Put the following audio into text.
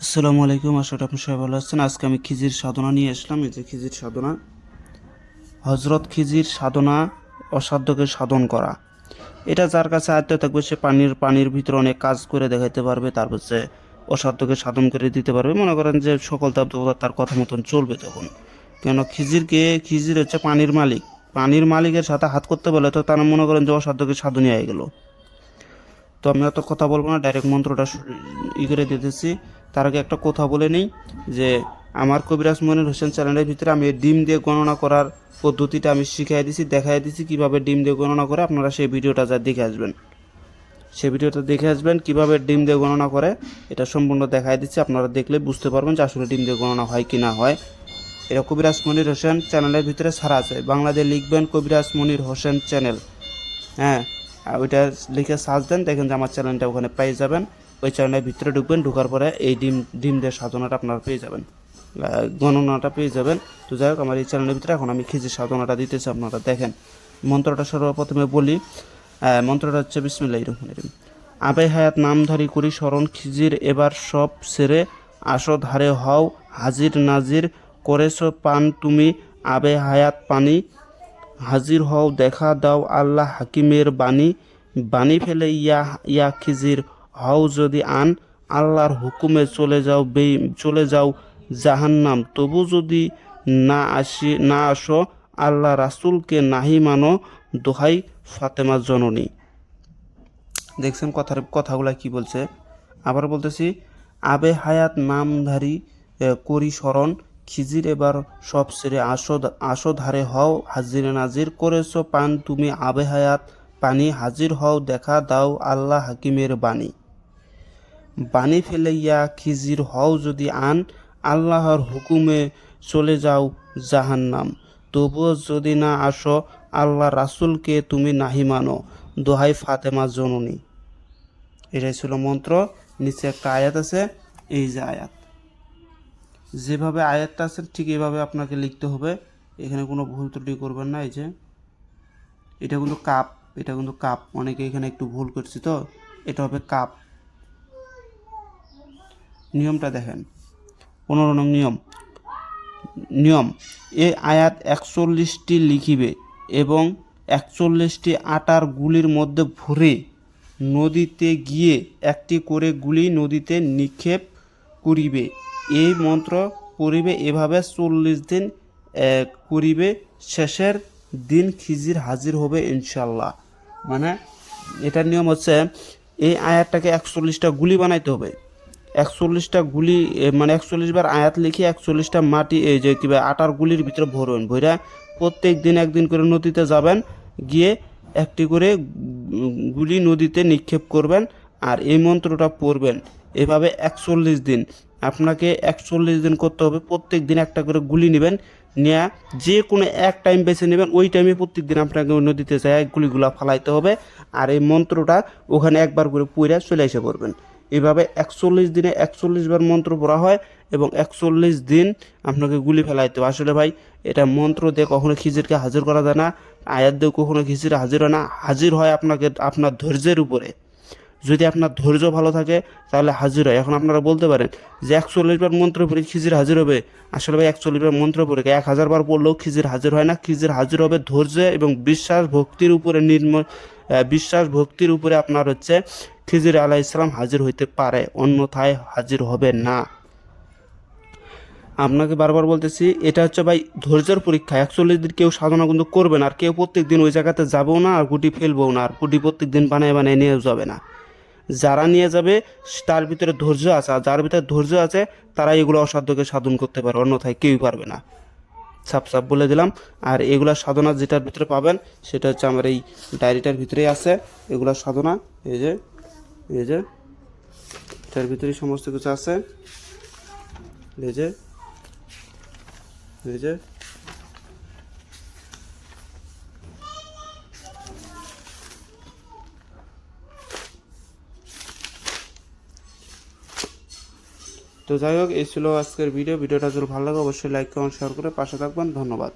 আসসালামু আলাইকুম, আশা করি আপনি সবাই ভালো আছেন। আজকে আমি খিজির সাধনা নিয়ে আসলাম। এই যে খিজির সাধনা, হজরত খিজির সাধনা, অসাধ্যকে সাধন করা। এটা যার কাছে আয়ত্ত থাকবে সে পানির ভিতরে অনেক কাজ করে দেখাইতে পারবে, তারপর সে অসাধ্যকে সাধন করে দিতে পারবে। মনে করেন যে সকল দেবতা তার কথা মতন চলবে তখন। কেন খিজির হচ্ছে পানির মালিক। পানির মালিকের সাথে হাত করতে বলে তো তারা মনে করেন যে অসাধ্যকে সাধনই হয়ে গেল। তো আমি অত কথা বলবো না, ডাইরেক্ট মন্ত্রটা করে দিতেছি। তার আগে একটা কথা বলে নিই যে আমার কবিরাজ মনির হোসেন চ্যানেলের ভিতরে আমি ডিম দিয়ে গণনা করার পদ্ধতিটা আমি শিখিয়ে দিছি, দেখাই দিছি কীভাবে ডিম দিয়ে গণনা করে। আপনারা সেই ভিডিওটা যা দেখে আসবেন, সেই ভিডিওটা দেখে আসবেন কীভাবে ডিম দিয়ে গণনা করে, এটা সম্পূর্ণ দেখাই দিচ্ছি। আপনারা দেখলে বুঝতে পারবেন যে আসলে ডিম দিয়ে গণনা হয় কি না হয়। এটা কবিরাজ মনির হোসেন চ্যানেলের ভিতরে ছাড়া আছে, বাংলাদেশ লিখবেন কবিরাজ মনির হোসেন চ্যানেল। হ্যাঁ, ওইটা লিখে সার্চ দেন, দেখেন যে আমার চ্যানেলটা ওখানে পেয়ে যাবেন। ওই চ্যানেলের ভিতরে ঢুকবেন, ঢোকার পরে এই ডিম দিয়ে সাধনাটা আপনারা পেয়ে যাবেন, গণনাটা পেয়ে যাবেন। তো যাই হোক, আমার এই চ্যানেলের ভিতরে এখন আমি খিজির সাধনাটা দিতেছি, আপনারা দেখেন। মন্ত্রটা সর্বপ্রথমে বলি। মন্ত্রটা হচ্ছে বিসমিল্লাহির রহমানির রহিম। আবে হায়াত নামধারী করি স্মরণ, খিজির এবার সব সেরে আসো ধারে হও হাজির নাজির, করেছ পান তুমি আবে হায়াত পানি, হাজির হও দেখা দাও আল্লাহ হাকিমের বাণী, বাণী ফেলে ইয়া খিজির হও যদি আন, আল্লাহর হুকুমে চলে যাও জাহান্নাম, তবু যদি না আসো আল্লাহ রাসূলকে নাহি মানো, দোহাই ফাতেমা জননী। দেখছেন কথাগুলা কি বলছে? আবার বলতেছি, আবে হায়াত নামধারী করি স্মরণ, খিজির এবার সব সেরে আসো ধারে হও হাজির নাজির, করেছ পান তুমি আবে হায়াত পানি, হাজির হও দেখা দাও আল্লাহ হাকিমের বাণী, বাণী ফেলে ইয়া খিজির হও যদি আন, আল্লাহর হুকুমে চলে যাও জাহান্নাম, তবুও যদি না আসো আল্লাহ রাসূলকে তুমি নাহি মানো, দোহাই ফাতেমা জননী। এটাই ছিল মন্ত্র। নিচে একটা আয়াত আছে, এই যে আয়াত, যেভাবে আয়াতটা আছে ঠিক এইভাবে আপনাকে লিখতে হবে। এখানে কোনো ভুল ত্রুটি করবেন না। এই যে এটা কিন্তু কাপ, এটা কিন্তু কাপ, অনেকে এখানে একটু ভুল করছি, তো এটা হবে কাপ। নিয়মটা দেখেন, 15 নং নিয়ম। এই আয়াত 41টি লিখিবে এবং 41টি আটার গুলির মধ্যে ভরে নদীতে গিয়ে একটি করে গুলি নদীতে নিক্ষেপ করিবে। এই মন্ত্র পড়িবে, এভাবে 40 দিন করিবে। শেষের দিন খিজির হাজির হবে ইনশাল্লাহ। মানে এটার নিয়ম হচ্ছে, এই আয়াতটাকে 41টা গুলি বানাইতে হবে। 41টা গুলি মানে 41 বার আয়াত লিখে 41টা মাটি, এই যে কিবা আটার গুলির ভিতরে ভরবেন, ভইরা প্রত্যেক দিন একদিন করে নদীতে যাবেন, গিয়ে একটি করে গুলি নদীতে নিক্ষেপ করবেন আর এই মন্ত্রটা পড়বেন। এভাবে 41 দিন, আপনাকে 41 দিন করতে হবে। প্রত্যেক দিন একটা করে গুলি নেবেন, নিয়ে যে কোনো এক টাইম বেছে নেবেন, ওই টাইমে প্রত্যেক দিন আপনাকে ওই নদীতে যায় গুলিগুলা ফালাইতে হবে। আর এই মন্ত্রটা ওখানে একবার করে পড়ে চলে এসে পড়বেন। এভাবে 41 দিনে 41 বার মন্ত্র পড়া হয় এবং 41 দিন আপনাকে গুলি ফেলাইতে হবে। আসলে ভাই, এটা মন্ত্র দিয়ে কখনো খিজিরকে হাজির করা যায় না, আয়াত দিয়ে কখনো খিজির হাজির হয় না। হাজির হয় আপনার ধৈর্যের উপরে। যদি আপনার ধৈর্য ভালো থাকে তাহলে হাজির হয়। এখন আপনারা বলতে পারেন যে 41 বার মন্ত্র পড়ে খিজির হাজির হবে। আসলে ভাই, 41 বার মন্ত্র পড়ে 1000 বার পড়লেও খিজির হাজির হয় না। খিজির হাজির হবে ধৈর্য এবং বিশ্বাস ভক্তির উপরে আপনার হচ্ছে খিজির আলাইহিস সালাম হাজির হইতে পারে, অন্যথায় হাজির হবে না। আপনাকে বারবার বলতেছি, এটা হচ্ছে ভাই ধৈর্যের পরীক্ষা। 41 দিন কেউ সাধনা কিন্তু করবে না, আর কেউ প্রত্যেক দিন ওই জায়গাতে যাবেও না, আর গুটি ফেলবেও না, আর গুটি প্রত্যেক দিন বানায় বানায় নিয়ে যাবে না। যারা নিয়ে যাবে তার ভিতরে ধৈর্য আছে, আর যার ভিতরে ধৈর্য আছে তারা এগুলো অসাধ্যকে সাধন করতে পারে, অন্যথায় কেউই পারবে না। সাপ সাপ বলে দিলাম। আর এগুলা সাধনা যেটার ভিতরে পাবেন সেটা হচ্ছে আমার এই ডায়েরিটার ভিতরেই আছে। এগুলা সাধনা এই যে এটার ভিতরেই সমস্ত কিছু আছে। এই যে এই যে তো যাই হোক, এই ছিল আজকের ভিডিওটা যদি ভালো লাগে অবশ্যই লাইক কমেন্ট শেয়ার করে পাশে থাকবেন। ধন্যবাদ।